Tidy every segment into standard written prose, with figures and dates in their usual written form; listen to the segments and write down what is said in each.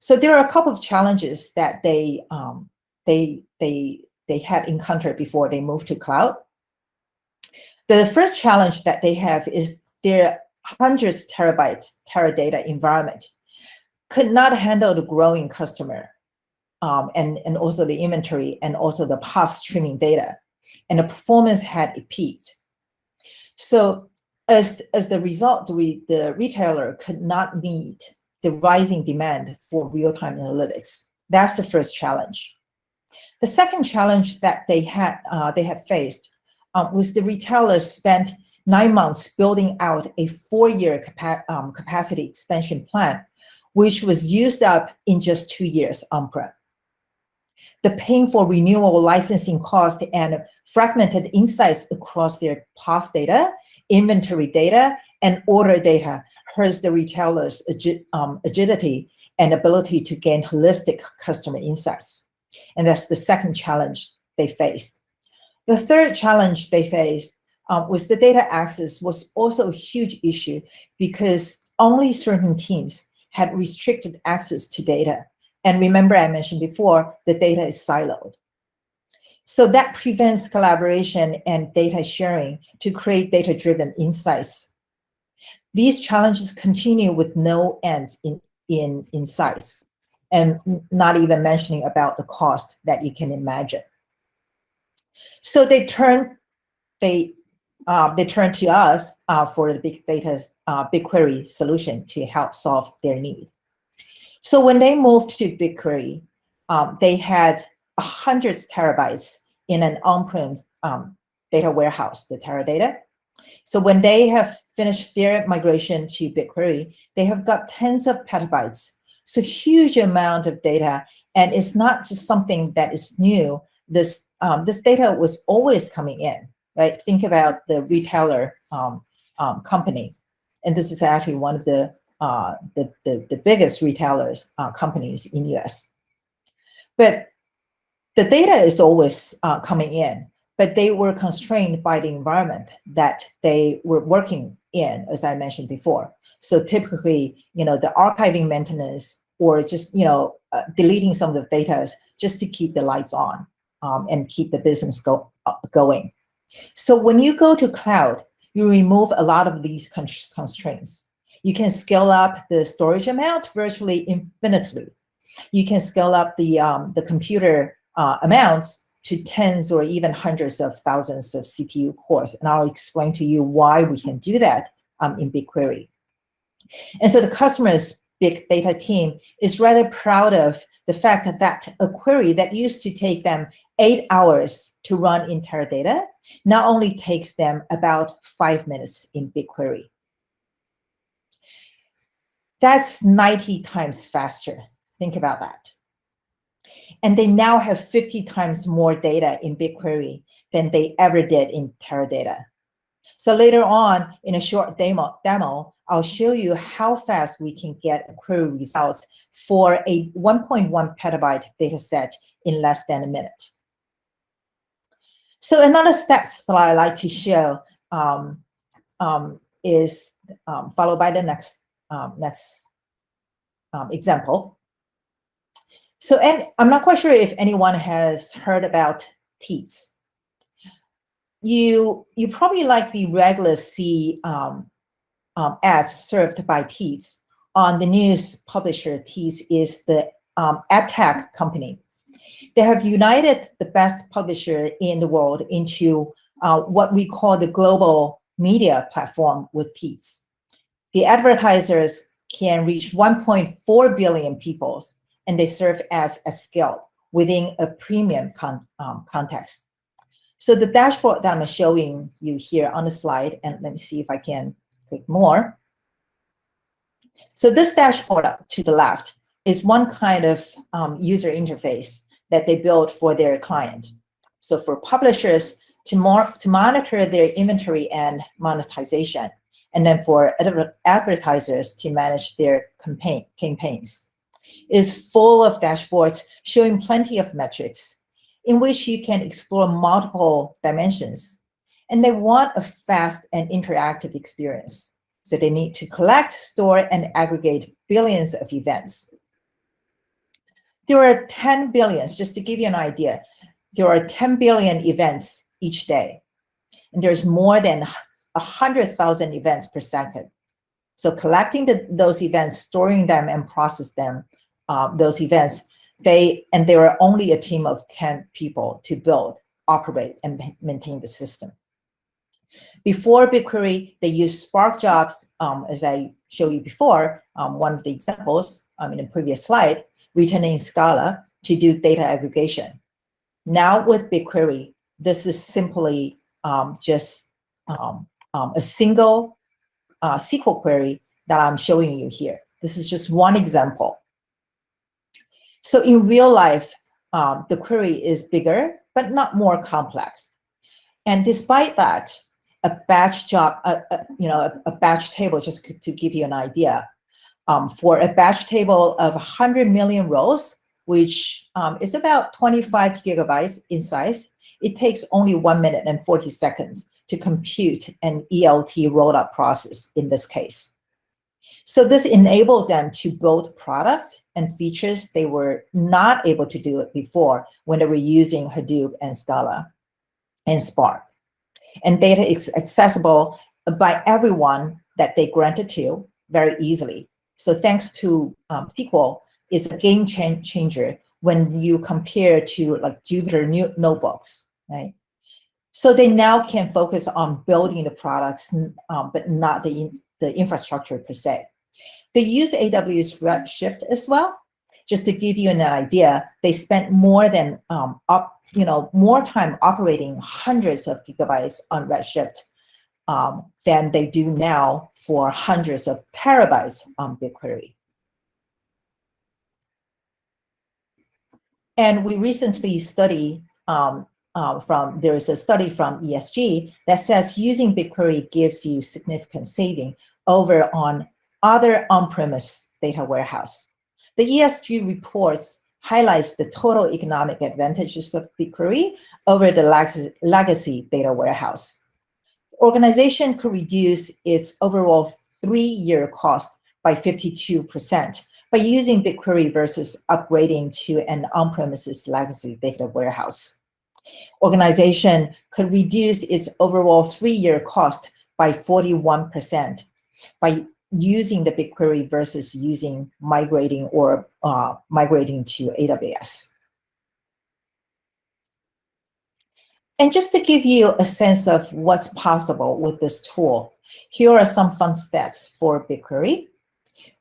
So there are a couple of challenges that they had encountered before they moved to cloud. The first challenge that they have is their hundreds terabyte Teradata environment could not handle the growing customer and also the inventory and also the past streaming data, and the performance had peaked. So as the result, the retailer could not meet the rising demand for real-time analytics. That's the first challenge. The second challenge that they had faced was the retailers spent 9 months building out a 4-year capacity expansion plan, which was used up in just 2 years on-prem. The painful renewal licensing cost and fragmented insights across their past data, inventory data, and order data hurts the retailer's agility and ability to gain holistic customer insights. And that's the second challenge they faced. The third challenge they faced was the data access was also a huge issue because only certain teams had restricted access to data. And remember, I mentioned before, the data is siloed. So that prevents collaboration and data sharing to create data-driven insights. These challenges continue with no end in sight, and not even mentioning about the cost that you can imagine. So they turn to us for the big data BigQuery solution to help solve their need. So when they moved to BigQuery, they had hundreds terabytes in an on-prem data warehouse, the Teradata. So when they have finished their migration to BigQuery, they have got tens of petabytes. So huge amount of data, and it's not just something that is new. This data was always coming in, right? Think about the retailer company, and this is actually one of the biggest retailers companies in US. But the data is always coming in, but they were constrained by the environment that they were working in, as I mentioned before. So typically, the archiving maintenance or just, deleting some of the data just to keep the lights on and keep the business going. So when you go to cloud, you remove a lot of these constraints. You can scale up the storage amount virtually infinitely. You can scale up the computer amounts to tens or even hundreds of thousands of CPU cores. And I'll explain to you why we can do that in BigQuery. And so the customer's big data team is rather proud of the fact that a query that used to take them 8 hours to run in Teradata now only takes them about 5 minutes in BigQuery. That's 90 times faster. Think about that. And they now have 50 times more data in BigQuery than they ever did in Teradata. So later on, in a short demo, I'll show you how fast we can get query results for a 1.1 petabyte data set in less than a minute. So another step that I like to show is followed by the next example. So, and I'm not quite sure if anyone has heard about Teats. You probably likely regularly see ads served by Teats. On the news publisher, Teats is the ad tech company. They have united the best publisher in the world into what we call the global media platform with Teats. The advertisers can reach 1.4 billion people, and they serve as at scale within a premium context. So the dashboard that I'm showing you here on the slide, and let me see if I can click more. So this dashboard up to the left is one kind of user interface that they built for their client. So for publishers to monitor their inventory and monetization, and then for advertisers to manage their campaigns. Is full of dashboards showing plenty of metrics in which you can explore multiple dimensions. And they want a fast and interactive experience. So they need to collect, store, and aggregate billions of events. there are 10 billions, just to give you an idea, there are 10 billion events each day. And there's more than 100,000 events per second. So collecting those events, storing them, and process them, those events, there are only a team of 10 people to build, operate, and maintain the system. Before BigQuery, they used Spark jobs, as I showed you before, one of the examples in the previous slide, written in Scala to do data aggregation. Now with BigQuery, this is simply just a single SQL query that I'm showing you here. This is just one example. So in real life, the query is bigger, but not more complex. And despite that, a batch job, a batch table, just to give you an idea, for a batch table of 100 million rows, which is about 25 gigabytes in size, it takes only 1 minute and 40 seconds to compute an ELT rollup process in this case. So this enabled them to build products and features they were not able to do it before when they were using Hadoop and Scala and Spark. And data is accessible by everyone that they granted to very easily. So thanks to SQL is a game changer when you compare to like Jupyter notebooks, right? So they now can focus on building the products, but not the infrastructure per se. They use AWS Redshift as well. Just to give you an idea, they spent more than more time operating hundreds of gigabytes on Redshift than they do now for hundreds of terabytes on BigQuery. And we recently studied there is a study from ESG that says using BigQuery gives you significant saving over on other on-premise data warehouse. The ESG reports highlights the total economic advantages of BigQuery over the legacy data warehouse. Organization could reduce its overall 3-year cost by 52% by using BigQuery versus upgrading to an on-premises legacy data warehouse. Organization could reduce its overall 3-year cost by 41% by using the BigQuery versus migrating to AWS. And just to give you a sense of what's possible with this tool, here are some fun stats for BigQuery.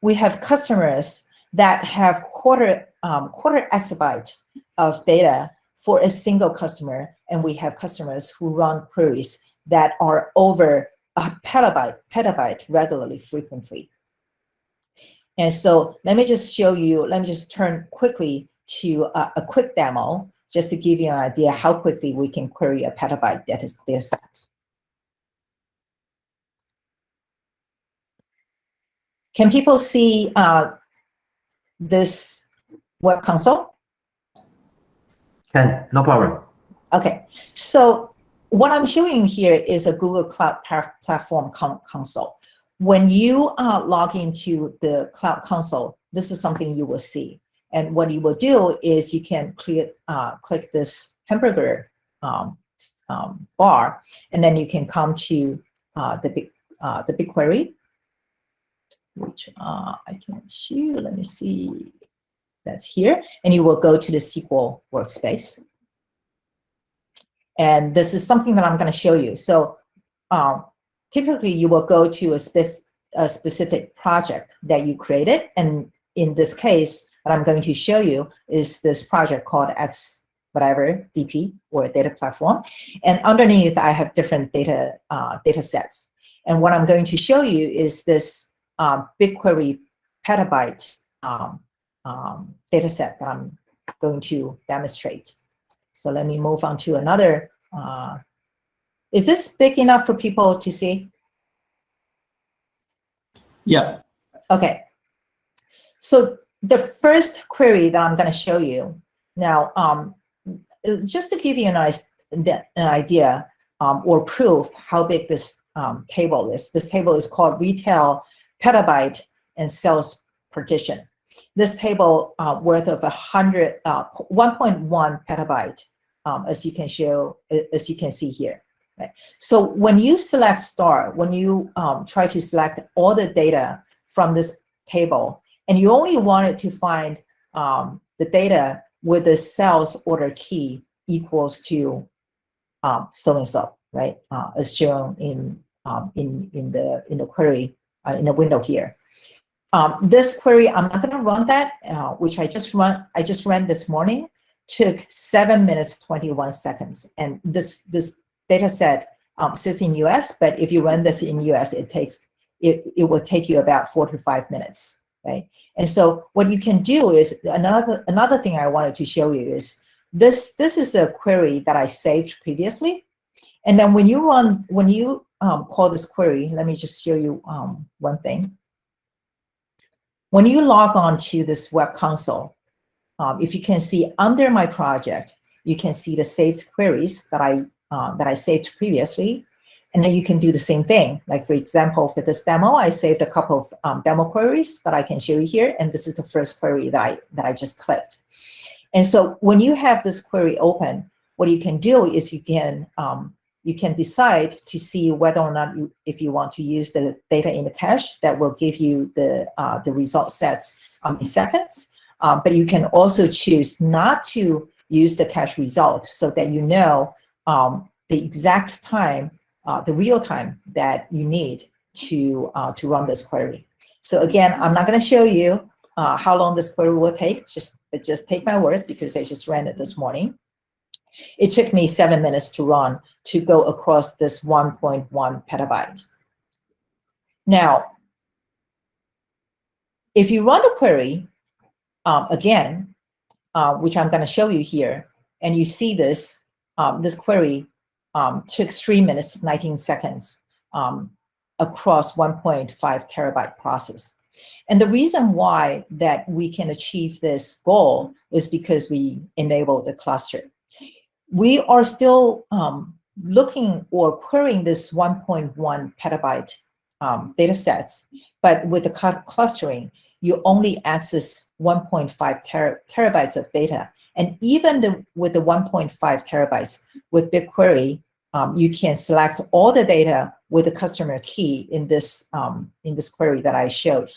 We have customers that have quarter exabyte of data for a single customer, and we have customers who run queries that are over a petabyte regularly, frequently. And so let me just show you, let me just turn quickly to a quick demo, just to give you an idea how quickly we can query a petabyte data set. Can people see this web console? Can, no problem. Okay, so what I'm showing you here is a Google Cloud Platform console. When you log into the Cloud Console, this is something you will see. And what you will do is you can click this hamburger bar, and then you can come to the BigQuery, which I can show you. Let me see. That's here. And you will go to the SQL workspace. And this is something that I'm going to show you. So typically, you will go to a specific project that you created. And in this case, what I'm going to show you is this project called X whatever DP or data platform. And underneath, I have different data sets. And what I'm going to show you is this BigQuery petabyte data set that I'm going to demonstrate. So let me move on to another. Is this big enough for people to see? Yeah. Okay. So the first query that I'm going to show you now, just to give you an idea or proof how big this table is. This table is called retail petabyte and sales partition. this table worth of 1.1 petabyte, as you can see here. Right? So when you select star, when you try to select all the data from this table, and you only wanted to find the data with the sales order key equals to so and so, right? As shown in the query in the window here. This query, I'm not going to run that, which I just ran this morning, took 7 minutes 21 seconds, and this data set sits in US, but if you run this in US, it will take you about 4 to 5 minutes, right? And so what you can do is another thing I wanted to show you is this is a query that I saved previously, and then when you call this query, let me just show you one thing. When you log on to this web console, if you can see under my project, you can see the saved queries that I saved previously, and then you can do the same thing. Like for example, for this demo, I saved a couple of demo queries that I can show you here, and this is the first query that I just clicked. And so when you have this query open, what you can do is you can decide to see whether or not if you want to use the data in the cache that will give you the result sets in seconds. But you can also choose not to use the cache result so that you know the exact time, the real time that you need to run this query. So again, I'm not going to show you how long this query will take. Just take my words because I just ran it this morning. It took me 7 minutes to run to go across this 1.1 petabyte. Now, if you run the query again, which I'm going to show you here, and you see this query took 3 minutes 19 seconds across 1.5 terabyte process. And the reason why that we can achieve this goal is because we enabled the cluster. We are still looking or querying this 1.1 petabyte data sets, but with the clustering, you only access 1.5 terabytes of data. And even with the 1.5 terabytes with BigQuery, you can select all the data with the customer key in this query that I show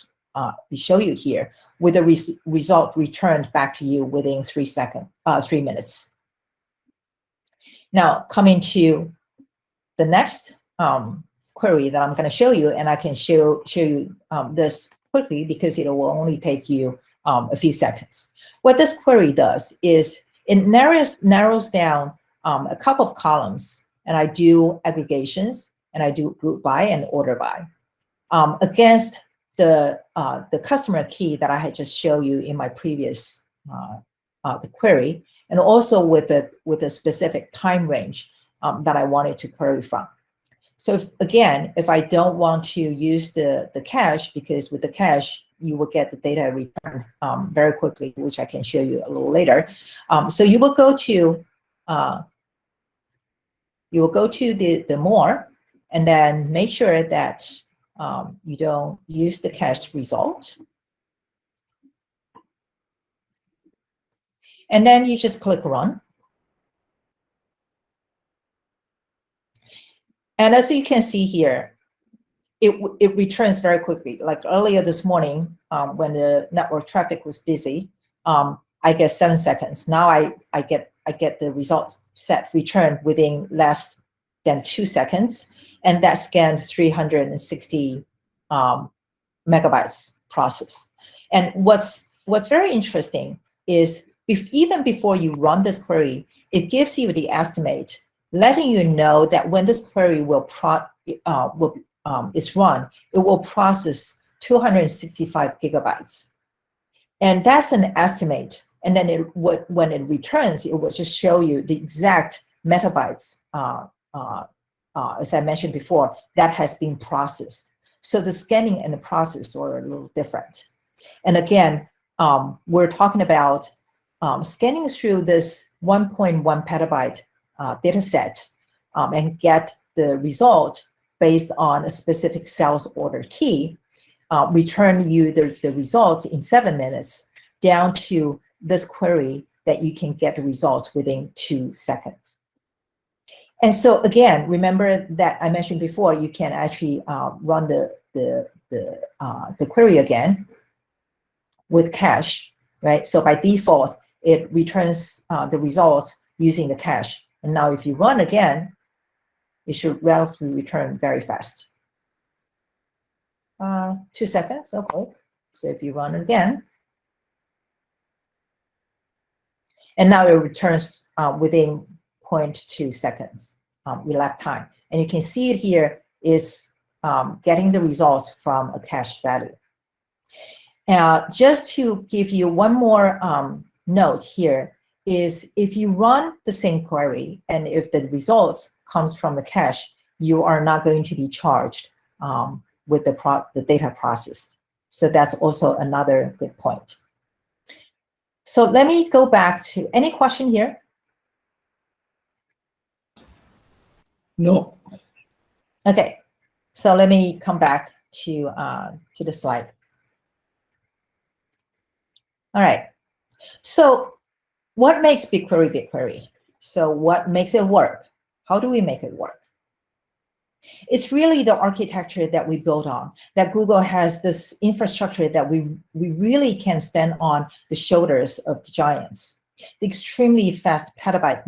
you here, with the result returned back to you within 3 minutes. Now, coming to the next query that I'm going to show you, and I can show you this quickly because it will only take you a few seconds. What this query does is it narrows down a couple of columns, and I do aggregations, and I do group by and order by against the customer key that I had just showed you in my previous the query, and also with a specific time range that I wanted to query from. So if I don't want to use the cache, because with the cache, you will get the data returned very quickly, which I can show you a little later. So you will go to the more, and then make sure that you don't use the cache result. And then you just click run. And as you can see here, it returns very quickly. Like earlier this morning, when the network traffic was busy, I get 7 seconds. Now I get the results set returned within less than 2 seconds, and that scanned 360 megabytes processed. And what's very interesting is even before you run this query, it gives you the estimate, letting you know that when this query is run, it will process 265 gigabytes. And that's an estimate. And then when it returns, it will just show you the exact megabytes, as I mentioned before, that has been processed. So the scanning and the process are a little different. And again, we're talking about scanning through this 1.1 petabyte data set and get the result based on a specific sales order key. return you the results in 7 minutes, down to this query that you can get the results within 2 seconds. And so again, remember that I mentioned before, you can actually run the query again with cache, right? So by default, it returns the results using the cache. And now if you run again, it should relatively return very fast. 2 seconds, okay. So if you run it again, and now it returns within 0.2 seconds elapsed time. And you can see it here is getting the results from a cached value. Just to give you one more note here is if you run the same query and if the results comes from the cache, you are not going to be charged with the data processed. So that's also another good point. So let me go back to any question here? No. Okay, so let me come back to the slide. All right, so what makes BigQuery BigQuery? So what makes it work? How do we make it work? It's really the architecture that we build on, that Google has this infrastructure that we really can stand on the shoulders of the giants. The extremely fast petabyte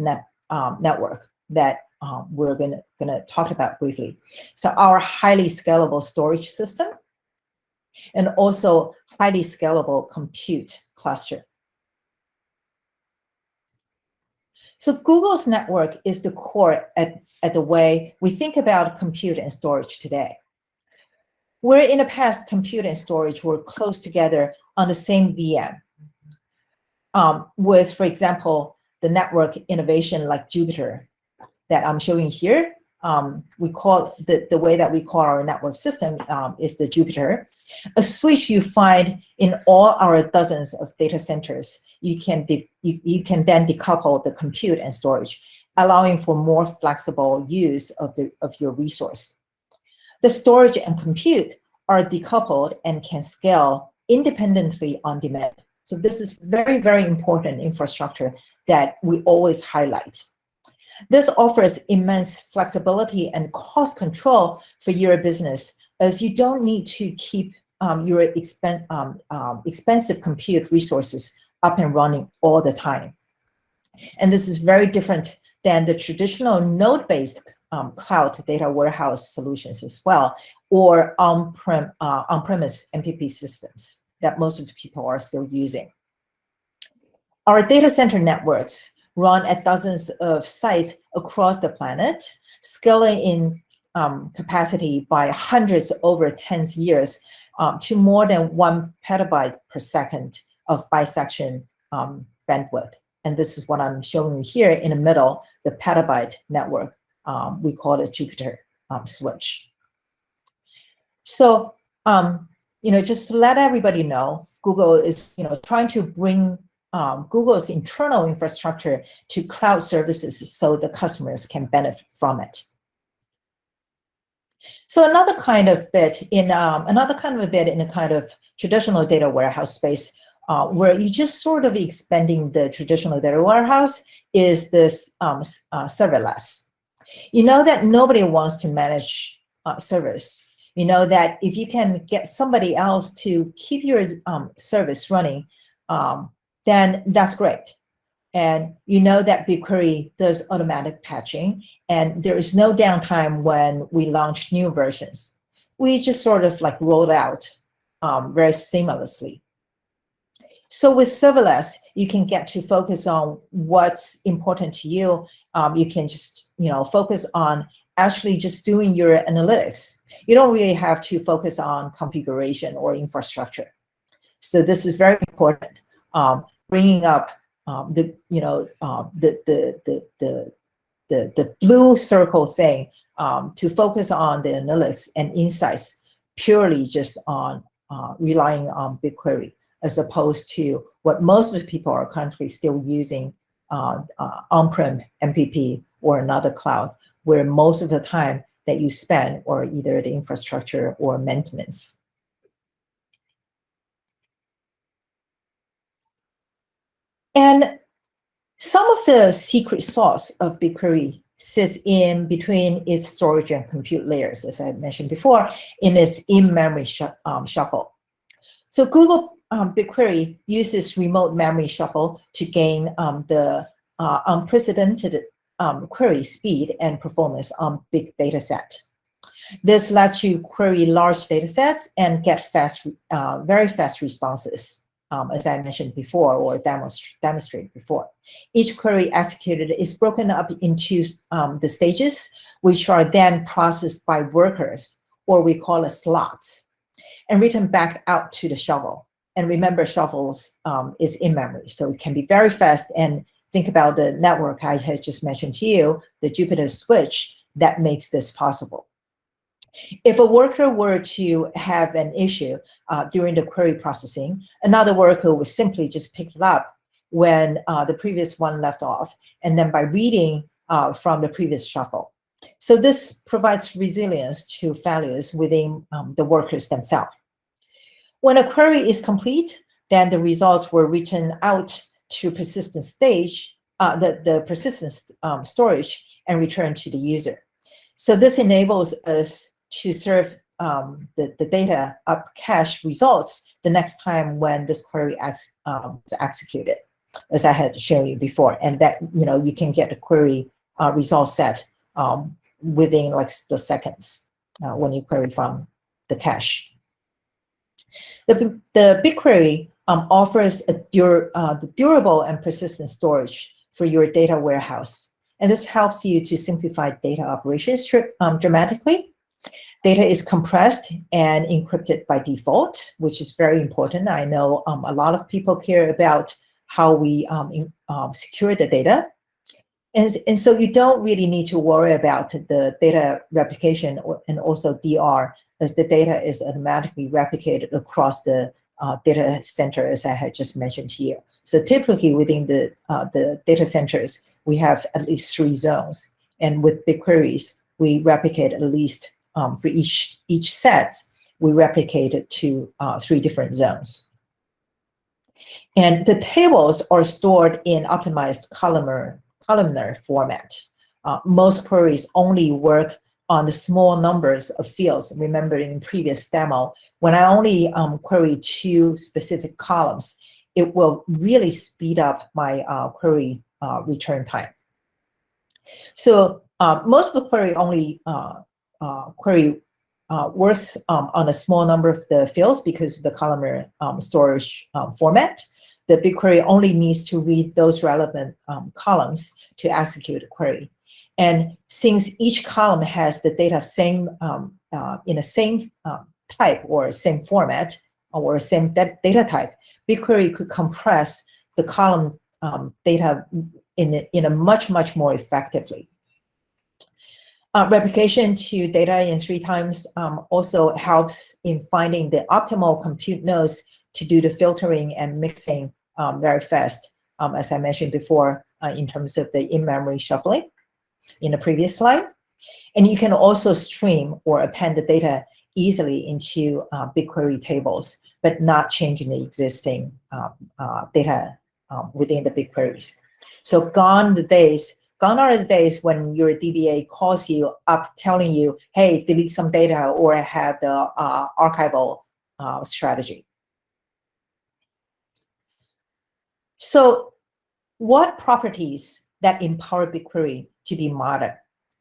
network that we're gonna talk about briefly. So our highly scalable storage system, and also highly scalable compute cluster. So Google's network is the core at the way we think about compute and storage today. Where in the past, compute and storage were close together on the same VM. With, for example, the network innovation like Jupyter that I'm showing here. We call the way that we call our network system is the Jupyter. A switch you find in all our dozens of data centers. You can then decouple the compute and storage, allowing for more flexible use of your resource. The storage and compute are decoupled and can scale independently on demand. So this is very, very important infrastructure that we always highlight. This offers immense flexibility and cost control for your business, as you don't need to keep your expensive compute resources up and running all the time. And this is very different than the traditional node-based cloud data warehouse solutions as well, or on-premise MPP systems that most of the people are still using. Our data center networks run at dozens of sites across the planet, scaling in capacity by hundreds over 10 years to more than 1 petabyte per second of bisection bandwidth. And this is what I'm showing you here in the middle, the petabyte network. We call it Jupyter switch. So, just to let everybody know, Google is, trying to bring Google's internal infrastructure to cloud services so the customers can benefit from it. So another kind of bit in a kind of traditional data warehouse space, where you just sort of expanding the traditional data warehouse, is this serverless. You know that nobody wants to manage servers. You know that if you can get somebody else to keep your service running, then that's great. And you know that BigQuery does automatic patching, and there is no downtime when we launch new versions. We just sort of like rolled out very seamlessly. So with serverless, you can get to focus on what's important to you. You can just focus on actually just doing your analytics. You don't really have to focus on configuration or infrastructure. So this is very important. Bringing up the blue circle thing to focus on the analytics and insights purely just on relying on BigQuery, as opposed to what most of the people are currently still using on-prem MPP or another cloud, where most of the time that you spend or either the infrastructure or maintenance. Some of the secret sauce of BigQuery sits in between its storage and compute layers, as I mentioned before, in its in-memory shuffle. So Google BigQuery uses remote memory shuffle to gain the unprecedented query speed and performance on big data set. This lets you query large data sets and get very fast responses, as I mentioned before or demonstrated before. Each query executed is broken up into the stages, which are then processed by workers, or we call it slots, and written back out to the shovel. And remember, shovels is in memory, so it can be very fast. And think about the network I had just mentioned to you, the Jupyter switch, that makes this possible. If a worker were to have an issue during the query processing, another worker would simply just pick it up when the previous one left off, and then by reading from the previous shuffle. So this provides resilience to failures within the workers themselves. When a query is complete, then the results were written out to persistent stage, the persistent storage, and returned to the user. So this enables us to serve the data up cache results the next time when this query is executed, as I had shown you before, and that you can get a query result set within like split seconds when you query from the cache. The BigQuery offers the durable and persistent storage for your data warehouse, and this helps you to simplify data operations dramatically. Data is compressed and encrypted by default, which is very important. I know a lot of people care about how we secure the data. And so you don't really need to worry about the data replication and also DR, as the data is automatically replicated across the data center, as I had just mentioned to you. So typically within the data centers, we have at least 3 zones. And with BigQueries, we replicate at least for each set, we replicate it to 3 different zones. And the tables are stored in optimized columnar format. Most queries only work on the small numbers of fields. Remember in previous demo, when I only query 2 specific columns, it will really speed up my query return time. So most of the query only works on a small number of the fields because of the columnar storage format. The BigQuery only needs to read those relevant columns to execute a query. And since each column has the data in the same type or same format or same data type, BigQuery could compress the column data in a much more effectively. Replication to data in 3 times also helps in finding the optimal compute nodes to do the filtering and mixing very fast, as I mentioned before, in terms of the in-memory shuffling in the previous slide. And you can also stream or append the data easily into BigQuery tables, but not changing the existing data within the BigQueries. So gone are the days when your DBA calls you up telling you, hey, delete some data or have the archival strategy. So what properties that empower BigQuery to be modern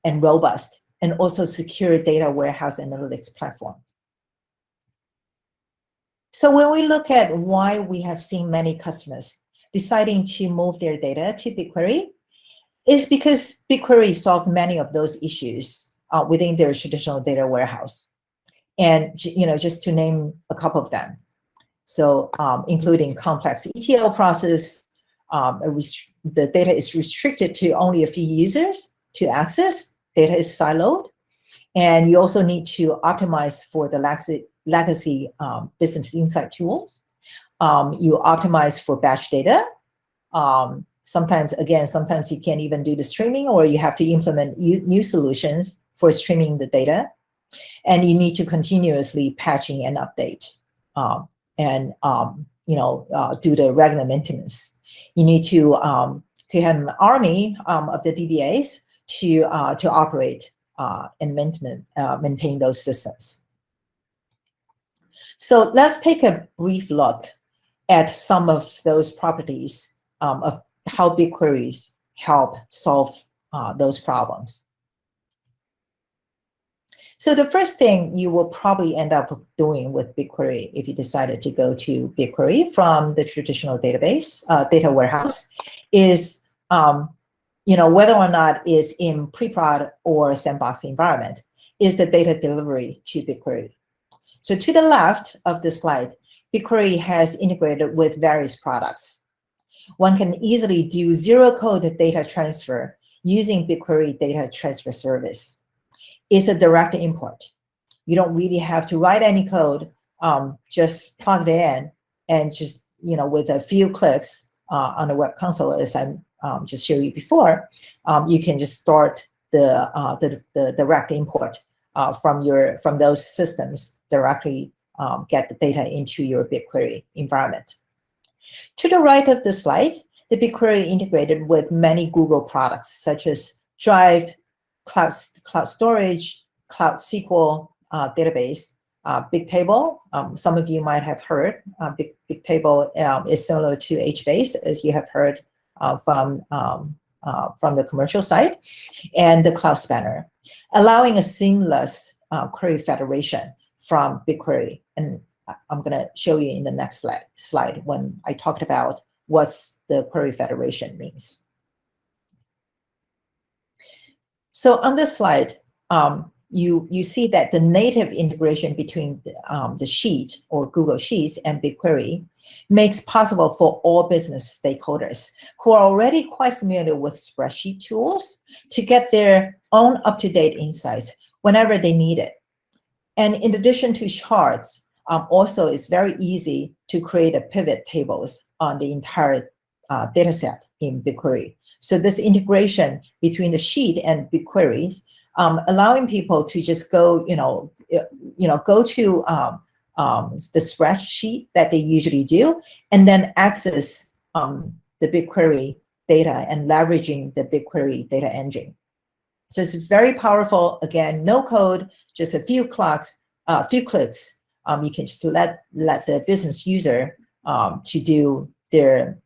and robust and also secure data warehouse analytics platform? So when we look at why we have seen many customers deciding to move their data to BigQuery, is because BigQuery solved many of those issues within their traditional data warehouse. And just to name a couple of them. So including complex ETL process, the data is restricted to only a few users to access, data is siloed, and you also need to optimize for the legacy business insight tools. You optimize for batch data. Sometimes you can't even do the streaming, or you have to implement new solutions for streaming the data. And you need to continuously patching and update and do the regular maintenance. You need to to have an army of the DBAs to operate and maintain those systems. So let's take a brief look at some of those properties of how BigQueries help solve those problems. So the first thing you will probably end up doing with BigQuery, if you decided to go to BigQuery from the traditional database, data warehouse, is whether or not it's in pre-prod or sandbox environment, is the data delivery to BigQuery. So to the left of the slide, BigQuery has integrated with various products. One can easily do zero-code data transfer using BigQuery Data Transfer Service. It's a direct import. You don't really have to write any code, just plug it in, and just, with a few clicks on the web console, as I just showed you before, you can just start the direct import from those systems directly, get the data into your BigQuery environment. To the right of the slide, the BigQuery integrated with many Google products such as Drive, Cloud Storage, Cloud SQL database, Bigtable. Some of you might have heard Bigtable is similar to HBase, as you have heard from the commercial side, and the Cloud Spanner, allowing a seamless query federation from BigQuery. And I'm going to show you in the next slide when I talked about what the query federation means. So on this slide, you see that the native integration between the Sheet or Google Sheets and BigQuery makes possible for all business stakeholders who are already quite familiar with spreadsheet tools to get their own up-to-date insights whenever they need it. And in addition to charts, also it's very easy to create a pivot tables on the entire data set in BigQuery. So this integration between the Sheet and BigQuery, allowing people to just go, go to the spreadsheet that they usually do, and then access the BigQuery data and leveraging the BigQuery data engine. So it's very powerful. Again, no code, just a few clicks. You can just let the business user to do their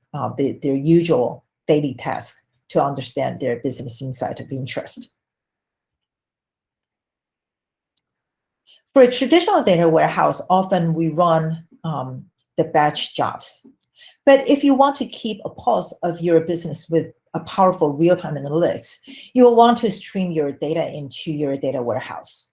usual daily task to understand their business insight of interest. For a traditional data warehouse, often we run the batch jobs. But if you want to keep a pulse of your business with a powerful real-time analytics, you will want to stream your data into your data warehouse.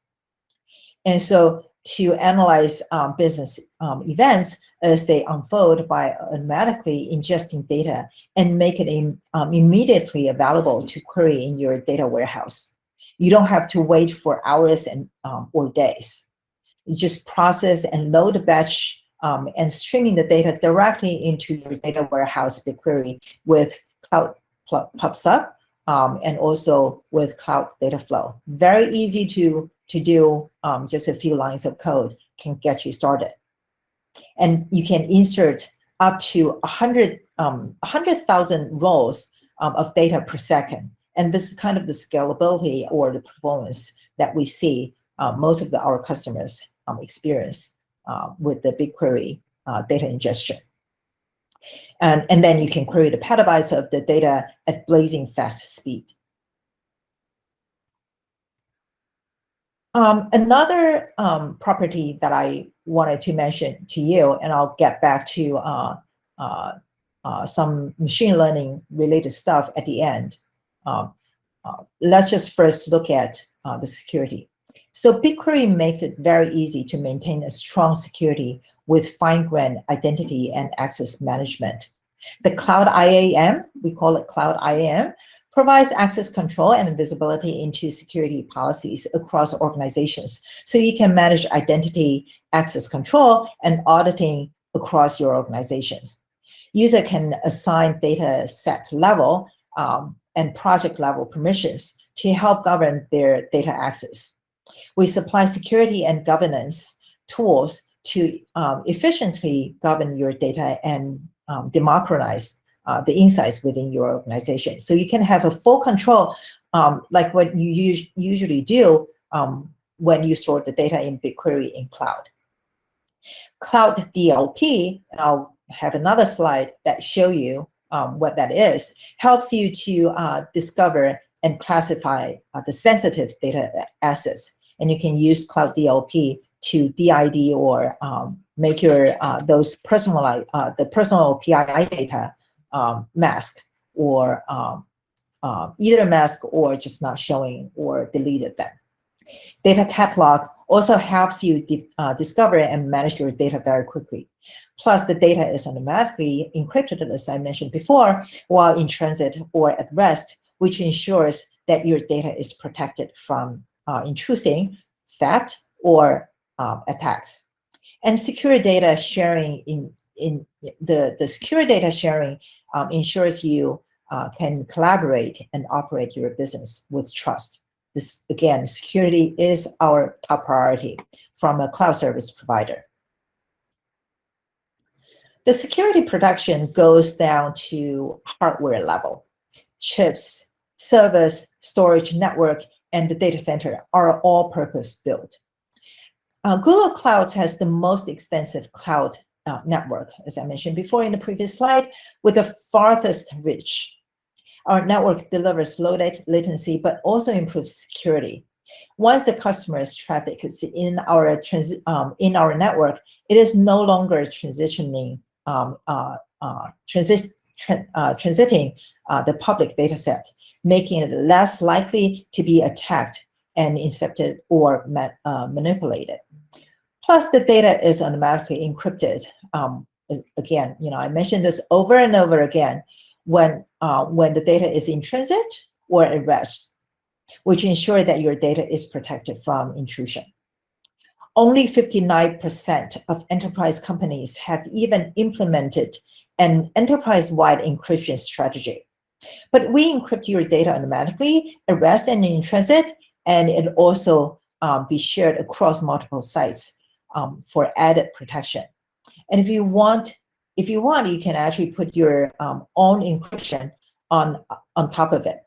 And so to analyze business events as they unfold by automatically ingesting data and make it immediately available to query in your data warehouse. You don't have to wait for hours and or days. You just process and load the batch and streaming the data directly into your data warehouse BigQuery with Cloud PubSub and also with Cloud Data Flow. Very easy to do, just a few lines of code can get you started. And you can insert up to 100,000 rows of data per second. And this is kind of the scalability or the performance that we see most of our customers experience with the BigQuery data ingestion. And then you can query the petabytes of the data at blazing fast speed. Another property that I wanted to mention to you, and I'll get back to some machine learning related stuff at the end. Let's just first look at the security. So BigQuery makes it very easy to maintain a strong security with fine-grained identity and access management. The Cloud IAM, we call it Cloud IAM, provides access control and visibility into security policies across organizations. So you can manage identity, access control, and auditing across your organizations. User can assign data set level and project level permissions to help govern their data access. We supply security and governance tools to efficiently govern your data and democratize the insights within your organization. So you can have a full control, like what you usually do when you store the data in BigQuery in cloud. Cloud DLP, and I'll have another slide that show you what that is, helps you to discover and classify the sensitive data assets. And you can use Cloud DLP to DID or make your those personalized the personal PII data mask, or either mask or just not showing or deleted them. Data catalog also helps you discover and manage your data very quickly. Plus, the data is automatically encrypted, as I mentioned before, while in transit or at rest, which ensures that your data is protected from intrusion, theft, or attacks. And secure data sharing in the secure data sharing ensures you can collaborate and operate your business with trust. This, again, security is our top priority from a cloud service provider. The security protection goes down to hardware level. Chips, servers, storage, network, and the data center are all purpose-built. Google Cloud has the most extensive cloud network, as I mentioned before in the previous slide, with the farthest reach. Our network delivers low latency, but also improves security. Once the customer's traffic is in our network, it is no longer transiting the public data set, making it less likely to be attacked and intercepted or manipulated. Plus, the data is automatically encrypted. Again, I mentioned this over and over again when the data is in transit or at rest, which ensure that your data is protected from intrusion. Only 59% of enterprise companies have even implemented an enterprise-wide encryption strategy. But we encrypt your data automatically at rest and in transit, and it also be shared across multiple sites for added protection. And if you want, you can actually put your own encryption on top of it,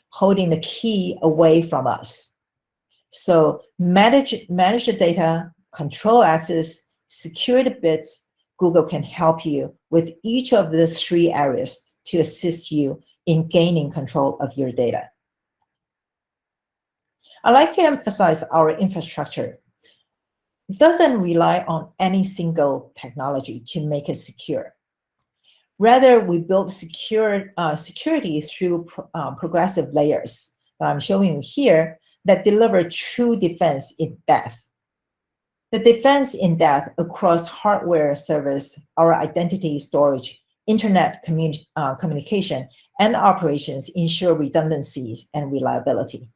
holding the key away from us. So manage the data, control access, secure the bits. Google can help you with each of these 3 areas to assist you in gaining control of your data. I like to emphasize our infrastructure. It doesn't rely on any single technology to make it secure. Rather, we build security through progressive layers that I'm showing you here that deliver true defense in depth. The defense in depth across hardware service, our identity storage, internet communication, and operations ensure redundancies and reliability.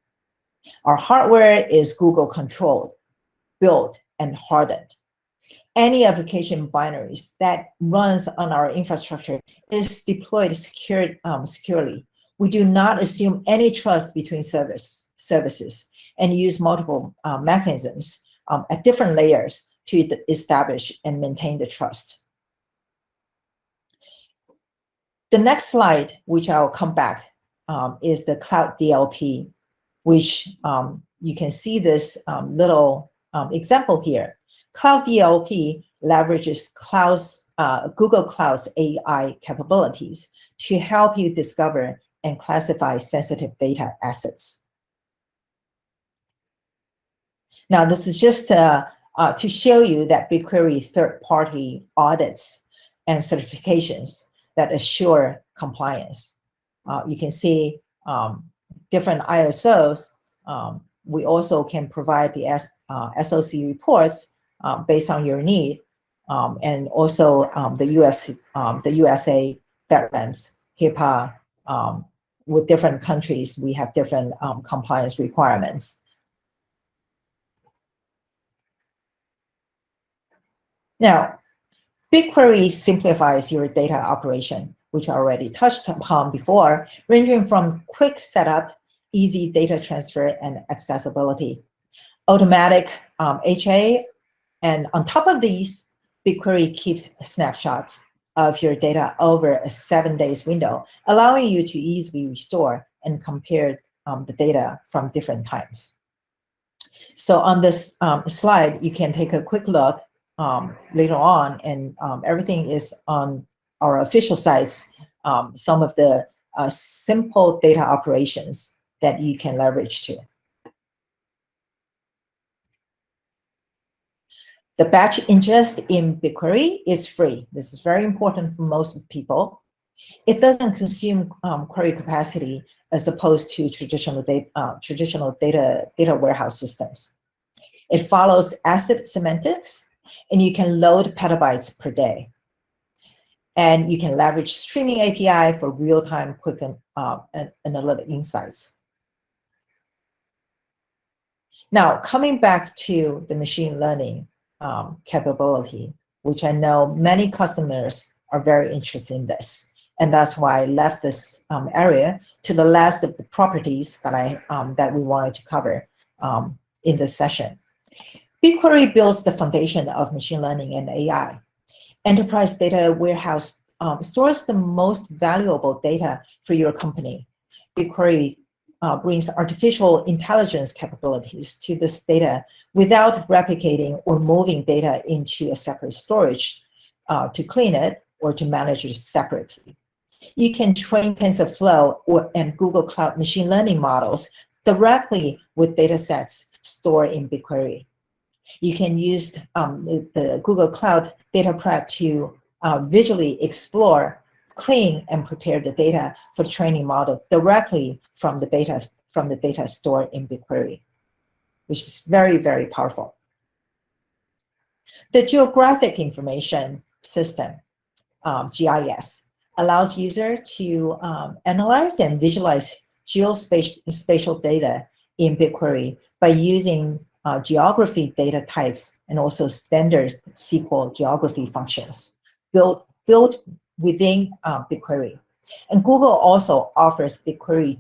Our hardware is Google controlled, built, and hardened. Any application binaries that runs on our infrastructure is deployed securely. We do not assume any trust between services and use multiple mechanisms at different layers to establish and maintain the trust. The next slide, which I'll come back, is the Cloud DLP, which you can see this little example here. Cloud DLP leverages Google Cloud's AI capabilities to help you discover and classify sensitive data assets. Now, this is just to show you that BigQuery third-party audits and certifications that assure compliance. You can see different ISOs. We also can provide the SOC reports based on your need, and also the USA FedRAMP, HIPAA. With different countries, we have different compliance requirements. Now, BigQuery simplifies your data operation, which I already touched upon before, ranging from quick setup, easy data transfer, and accessibility, automatic HA, and on top of these, BigQuery keeps snapshots of your data over a 7 days window, allowing you to easily restore and compare the data from different times. So on this slide, you can take a quick look later on, and everything is on our official sites, some of the simple data operations that you can leverage to. The batch ingest in BigQuery is free. This is very important for most people. It doesn't consume query capacity as opposed to traditional data warehouse systems. It follows ACID semantics, and you can load petabytes per day. And you can leverage streaming API for real-time quick and analytic insights. Now, coming back to the machine learning capability, which I know many customers are very interested in this. And that's why I left this area to the last of the properties that that we wanted to cover in this session. BigQuery builds the foundation of machine learning and AI. Enterprise data warehouse stores the most valuable data for your company. BigQuery brings artificial intelligence capabilities to this data without replicating or moving data into a separate storage to clean it or to manage it separately. You can train TensorFlow and Google Cloud machine learning models directly with data sets stored in BigQuery. You can use the Google Cloud data prep to visually explore, clean, and prepare the data for the training model directly from the data stored in BigQuery, which is very, very powerful. The geographic information system, GIS, allows users to analyze and visualize geospatial data in BigQuery by using geography data types and also standard SQL geography functions built within BigQuery. And Google also offers BigQuery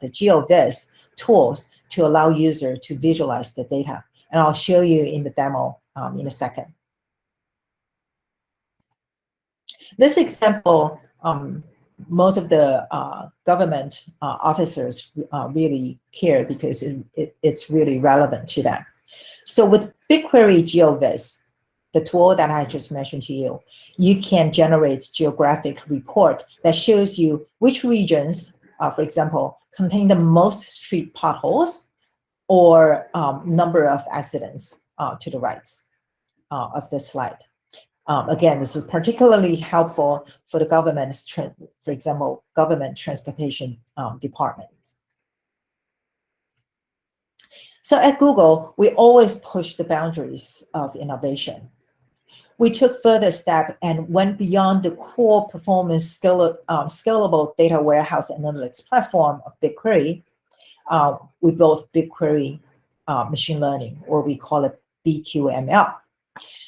the Geovis tools to allow users to visualize the data. And I'll show you in the demo in a second. This example, most of the government officers really care because it's really relevant to them. So with BigQuery Geovis, the tool that I just mentioned to you, you can generate geographic report that shows you which regions, for example, contain the most street potholes or number of accidents to the right of this slide. Again, this is particularly helpful for the government, for example, government transportation departments. So at Google, we always push the boundaries of innovation. We took further step and went beyond the core performance scalable data warehouse analytics platform of BigQuery. We built BigQuery machine learning, or we call it BQML.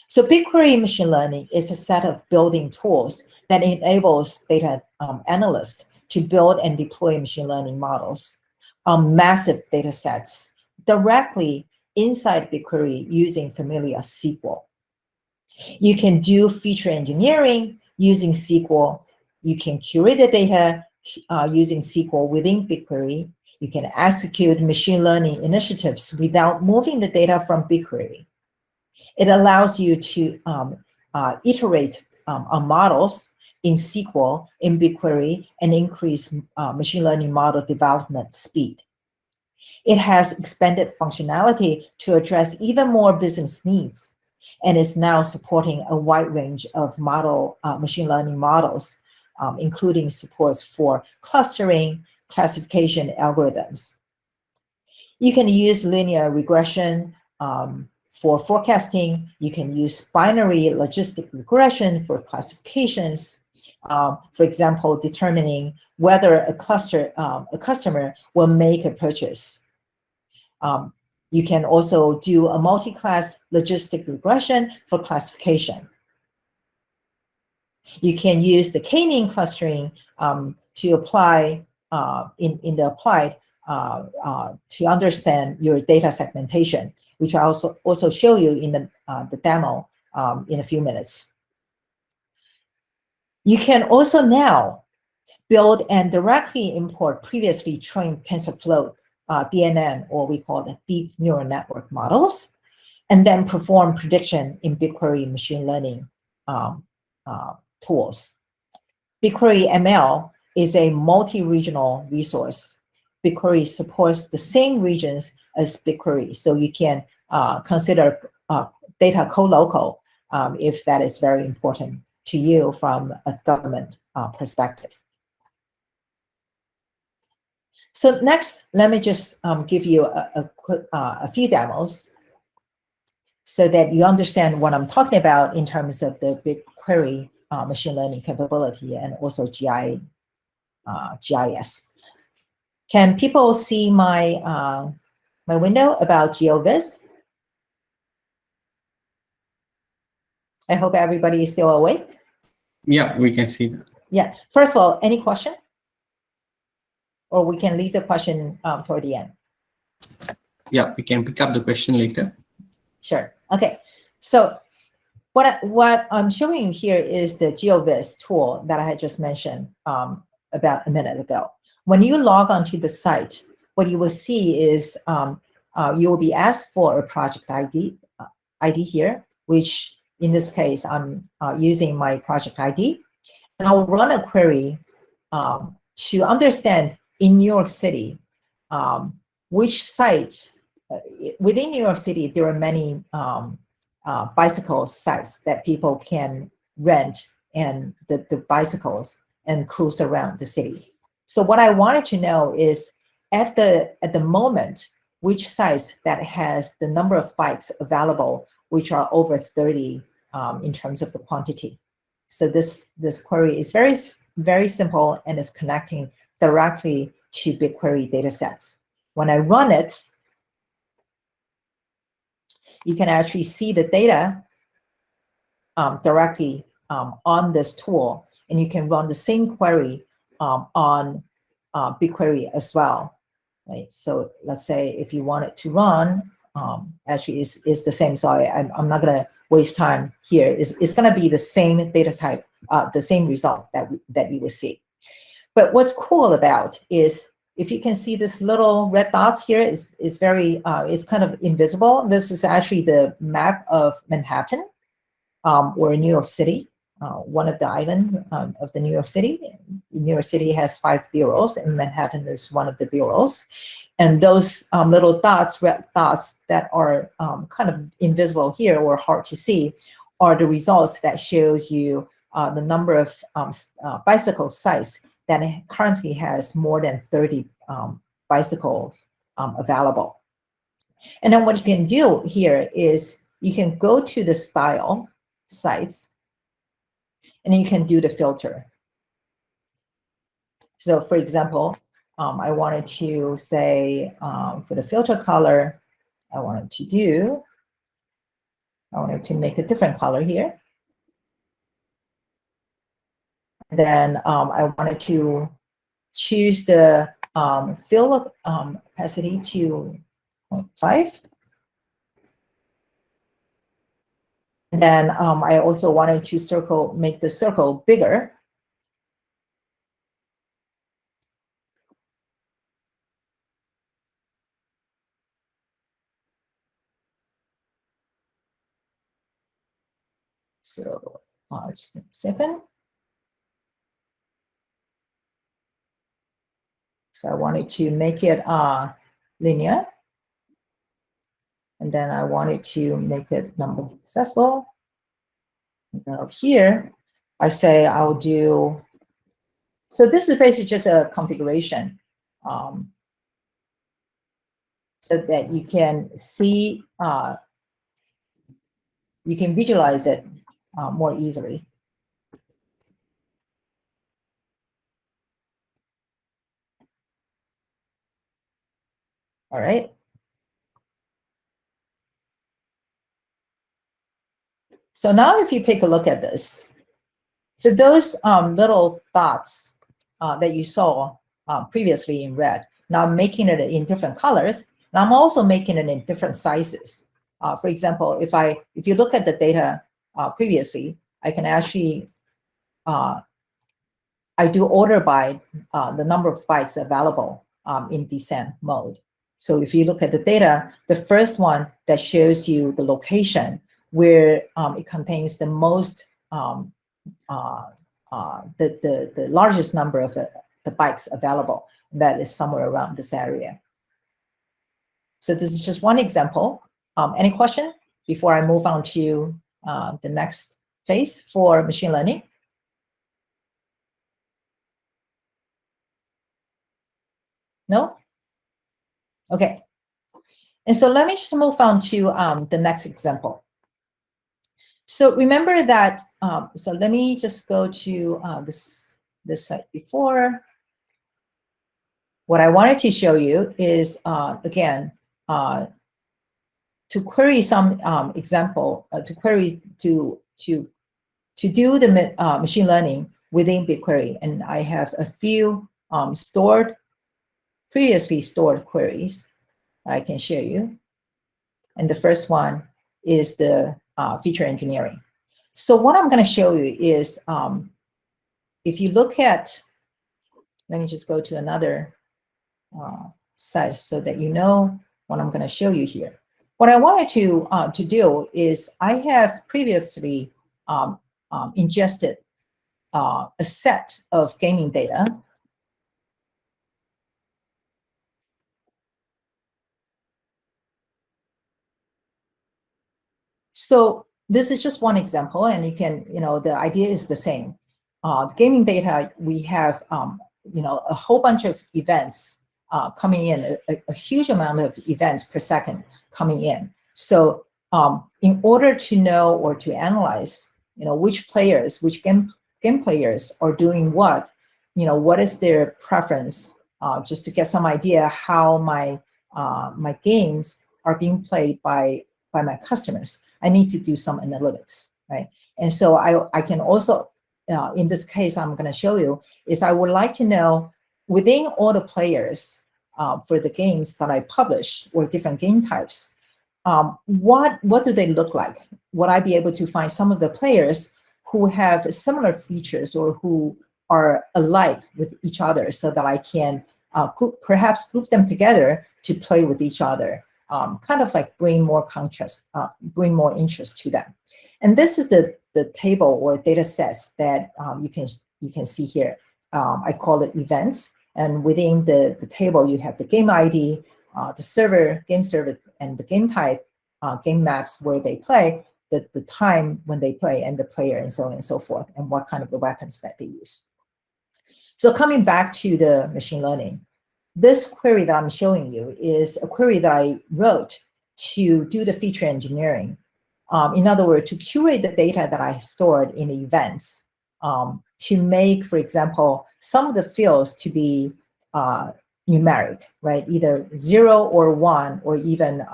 So BigQuery machine learning is a set of building tools that enables data analysts to build and deploy machine learning models on massive data sets directly inside BigQuery using familiar SQL. You can do feature engineering using SQL. You can curate the data using SQL within BigQuery. You can execute machine learning initiatives without moving the data from BigQuery. It allows you to iterate on models in SQL, in BigQuery, and increase machine learning model development speed. It has expanded functionality to address even more business needs, and is now supporting a wide range of machine learning models, including supports for clustering, classification algorithms. You can use linear regression for forecasting. You can use binary logistic regression for classifications. For example, determining whether a customer will make a purchase. You can also do a multi-class logistic regression for classification. You can use the k-mean clustering to apply in the applied to understand your data segmentation, which I also show you in the demo in a few minutes. You can also now build and directly import previously trained TensorFlow DNN, or we call it deep neural network models, and then perform prediction in BigQuery machine learning tools. BigQuery ML is a multi-regional resource. BigQuery supports the same regions as BigQuery, so you can consider data co-local if that is very important to you from a government perspective. So next, let me just give you a few demos so that you understand what I'm talking about in terms of the BigQuery machine learning capability and also GIS. Can people see my my window about Geovis? I hope everybody is still awake. Yeah, we can see that. Yeah. First of all, any question? Or we can leave the question toward the end. Yeah, we can pick up the question later. Sure. Okay. So what I'm showing you here is the Geovis tool that I had just mentioned about a minute ago. When you log onto the site, what you will see is you will be asked for a project ID here, which in this case, I'm using my project ID. And I'll run a query to understand in New York City, which site, within New York City, there are many bicycle sites that people can rent and the bicycles and cruise around the city. So what I wanted to know is at the moment, which sites that has the number of bikes available, which are over 30 in terms of the quantity. So this query is very simple and is connecting directly to BigQuery datasets. When I run it, you can actually see the data directly on this tool, and you can run the same query on BigQuery as well. Right? So let's say if you want it to run, actually is the same. So I'm not going to waste time here. It's going to be the same data type, the same result that you will see. But what's cool about is if you can see this little red dots here is very, it's kind of invisible. This is actually the map of Manhattan or New York City, one of the islands of the New York City. New York City has 5 bureaus, and Manhattan is one of the bureaus. And those little dots, red dots that are kind of invisible here or hard to see are the results that shows you the number of bicycle sites that currently has more than 30 bicycles available. And then what you can do here is you can go to the style sites and you can do the filter. So for example, I wanted to say for the filter color, I wanted to make a different color here. Then I wanted to choose the fill opacity to 0.5. And then I also wanted to make the circle bigger. So just a second. So I wanted to make it linear. And then I wanted to make it number accessible. And then up here, I say I'll do, so this is basically just a configuration so that you can see, you can visualize it more easily. All right. So now if you take a look at this, for those little dots that you saw previously in red, now I'm making it in different colors, and I'm also making it in different sizes. For example, if you look at the data previously, I can actually I do order by the number of bytes available in descent mode. So if you look at the data, the first one that shows you the location where it contains the most, the largest number of the bytes available, that is somewhere around this area. So this is just one example. Any question before I move on to the next phase for machine learning? No? Okay. And so let me just move on to the next example. So remember that, so let me just go to this site before. What I wanted to show you is, again, to query some example, to do the machine learning within BigQuery. And I have a few previously stored queries I can show you. And the first one is the feature engineering. So what I'm going to show you is, if you look at, let me just go to another site so that you know what I'm going to show you here. What I wanted to do is, I have previously ingested a set of gaming data. So this is just one example, and you can, the idea is the same. The gaming data, we have, a whole bunch of events coming in, a huge amount of events per second coming in. So in order to know or to analyze, which players, which game players are doing what, what is their preference, just to get some idea how my games are being played by my customers, I need to do some analytics, right? And so I can also, in this case, I'm going to show you, is I would like to know within all the players for the games that I publish, or different game types, what do they look like? Would I be able to find some of the players who have similar features or who are alike with each other, so that I can perhaps group them together to play with each other, kind of like bring more contrast, bring more interest to them. And this is the table or data sets that you can see here. I call it events, and within the table you have the game ID, the server, game server, and the game type, game maps where they play, the time when they play, and the player, and so on and so forth, and what kind of the weapons that they use. So coming back to the machine learning, this query that I'm showing you is a query that I wrote to do the feature engineering. In other words, to curate the data that I stored in the events, to make, for example, some of the fields to be numeric, right? Either 0 or 1, or even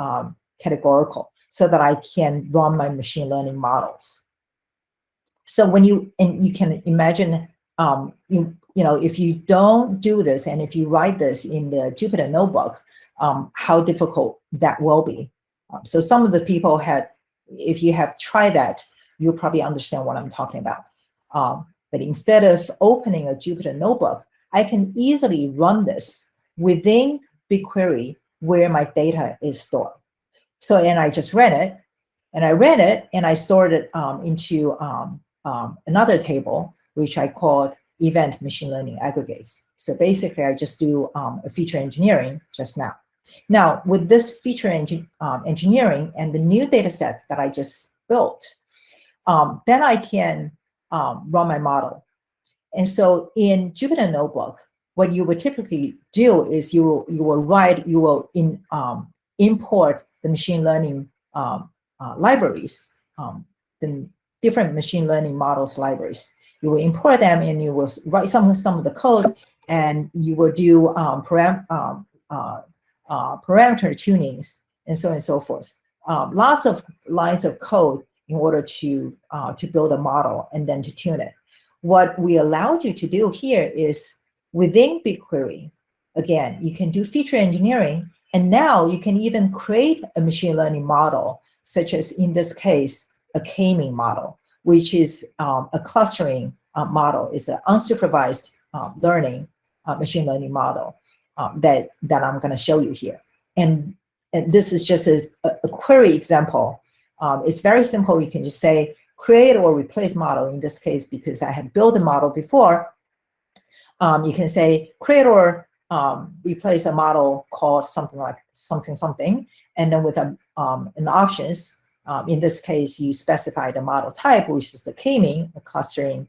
categorical, so that I can run my machine learning models. So when you can imagine, if you don't do this, and if you write this in the Jupyter notebook, how difficult that will be. So some of the people if you have tried that, you'll probably understand what I'm talking about. But instead of opening a Jupyter notebook, I can easily run this within BigQuery where my data is stored. So, and I just ran it, and I stored it into another table, which I called event machine learning aggregates. So basically, I just do a feature engineering just now. Now, with this feature engineering and the new data set that I just built, then I can run my model. And so in Jupyter Notebook, what you would typically do is you will import the machine learning libraries, the different machine learning models libraries. You will import them, and you will write some of the code, and you will do parameter tunings, and so on and so forth. Lots of lines of code in order to build a model and then to tune it. What we allowed you to do here is within BigQuery, again, you can do feature engineering, and now you can even create a machine learning model, such as in this case, a k-mean model, which is a clustering model. It's an unsupervised learning machine learning model that I'm going to show you here. And this is just a query example. It's very simple. You can just say create or replace model. In this case, because I had built a model before, you can say create or replace a model called something like something, and then with an options. In this case, you specify the model type, which is the k-mean, the clustering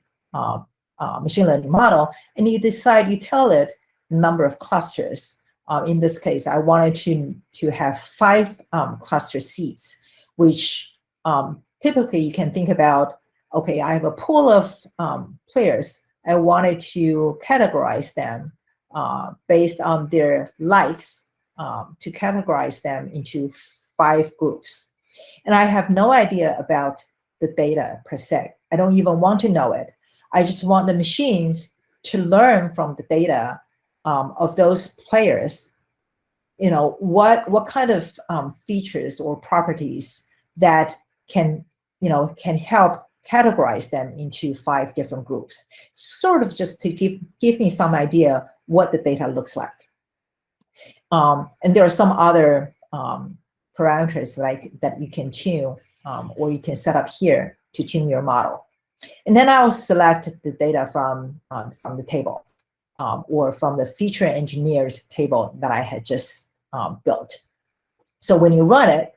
machine learning model, and you tell it the number of clusters. In this case, I wanted to have 5 cluster seeds, which typically you can think about, okay, I have a pool of players. I wanted to categorize them based on their likes, to categorize them into 5 groups. And I have no idea about the data per se. I don't even want to know it. I just want the machines to learn from the data of those players, what kind of features or properties that can help categorize them into 5 different groups, sort of just to give me some idea what the data looks like. And there are some other parameters that you can tune or you can set up here to tune your model. And then I'll select the data from the table or from the feature engineered table that I had just built. So when you run it,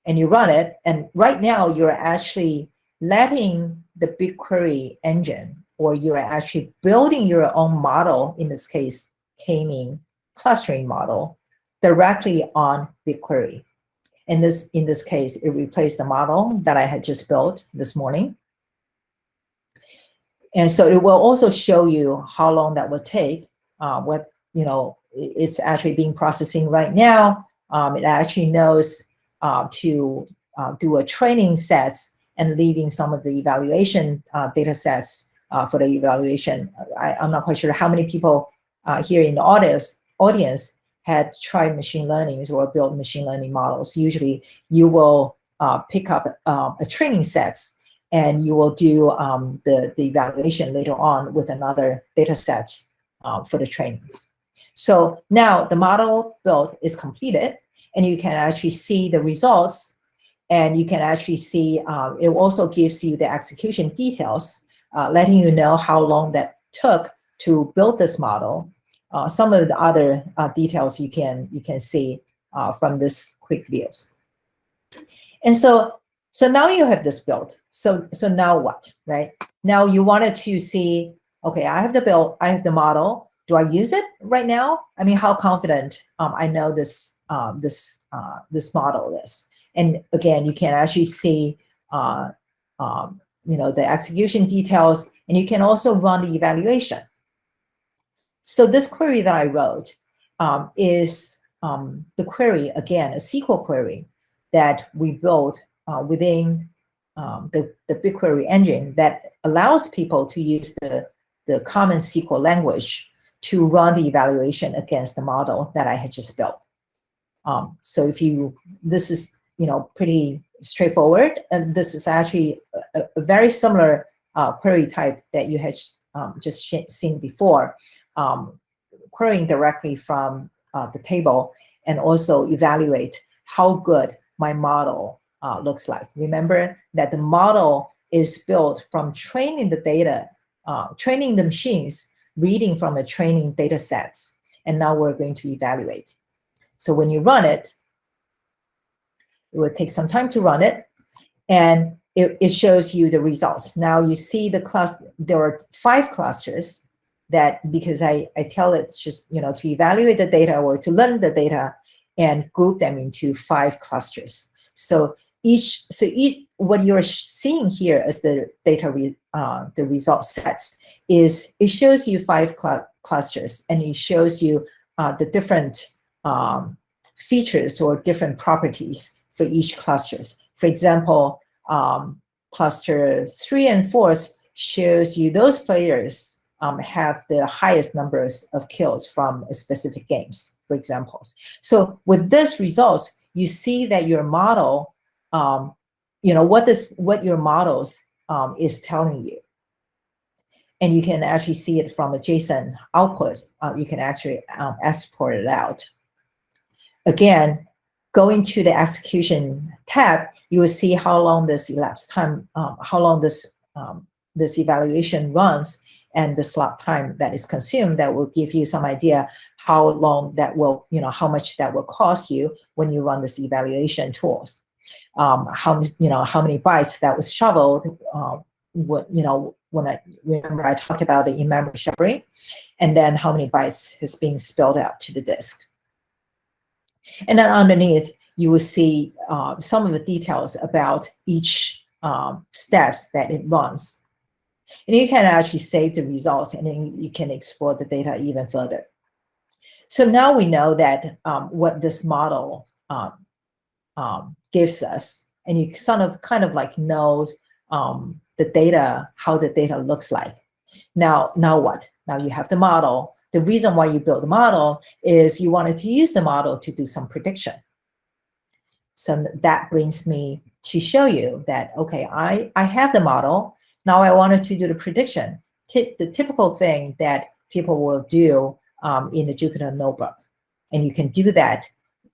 and right now you're actually letting the BigQuery engine, or you're actually building your own model, in this case, k-mean clustering model, directly on BigQuery. In this case, it replaced the model that I had just built this morning. And so it will also show you how long that would take. It's actually being processing right now. It actually knows to do a training sets and leaving some of the evaluation data sets for the evaluation. I'm not quite sure how many people here in the audience had tried machine learning or built machine learning models. Usually you will pick up a training sets and you will do the evaluation later on with another data set for the trainings. So now the model build is completed, and you can actually see the results, and you can actually see it also gives you the execution details, letting you know how long that took to build this model. Some of the other details you can see from this quick views. And so now you have this built. So now what, right? Now you wanted to see, okay, I have the build, I have the model. Do I use it right now? I mean, how confident I know this model is? And again, you can actually see the execution details, and you can also run the evaluation. So this query that I wrote is the query, again, a SQL query that we built within the BigQuery engine that allows people to use the common SQL language to run the evaluation against the model that I had just built. So this is pretty straightforward, and this is actually a very similar query type that you had just seen before, querying directly from the table, and also evaluate how good my model looks like. Remember that the model is built from training the data, training the machines, reading from a training data sets, and now we're going to evaluate. So when you run it, it will take some time to run it, and it shows you the results. Now you see the cluster. There are 5 clusters that, because I tell it just to evaluate the data or to learn the data and group them into 5 clusters. So what you're seeing here as the data the result sets is it shows you 5 clusters, and it shows you the different features or different properties for each clusters. For example, cluster 3 and 4 shows you those players have the highest numbers of kills from specific games, for example. So with this results, you see that your model, what your models is telling you. and you can actually see it from a JSON output. You can actually export it out. Again, going to the execution tab, you will see how long this elapsed time, how long this evaluation runs, and the slot time that is consumed. That will give you some idea how long that will, how much that will cost you when you run this evaluation tools. How many bytes that was shoveled. When I remember, I talked about the in-memory shoveling, and then how many bytes is being spilled out to the disk. And then underneath, you will see some of the details about each steps that it runs. And you can actually save the results, and then you can explore the data even further. So now we know that what this model gives us, and you kind of like knows the data, how the data looks like. Now what? Now you have the model. The reason why you built the model is you wanted to use the model to do some prediction. So that brings me to show you that, okay, I have the model. Now I wanted to do the prediction. The typical thing that people will do in the Jupyter Notebook. And you can do that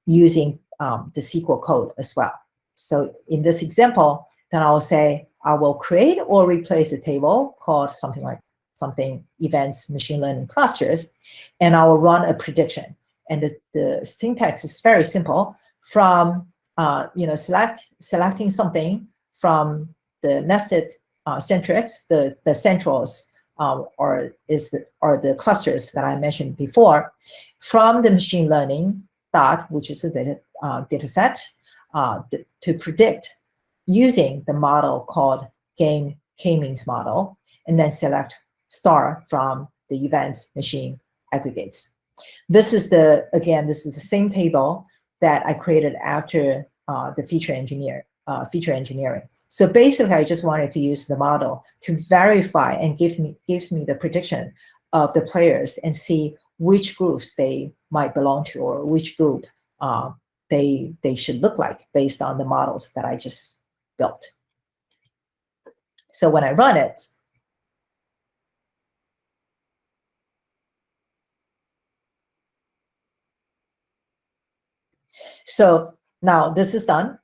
using the SQL code as well. So in this example, then I will say, I will create or replace a table called something events machine learning clusters, and I will run a prediction. And the syntax is very simple. From selecting something from the nested centrics, the centrals, or the clusters that I mentioned before, from the machine learning dot, which is a data set, to predict using the model called k-means model, and then select star from the events machine aggregates. This is the same table that I created after the feature engineering. So basically, I just wanted to use the model to verify and gives me the prediction of the players and see which groups they might belong to, or which group they should look like based on the models that I just built. So when I run it, so now this is done.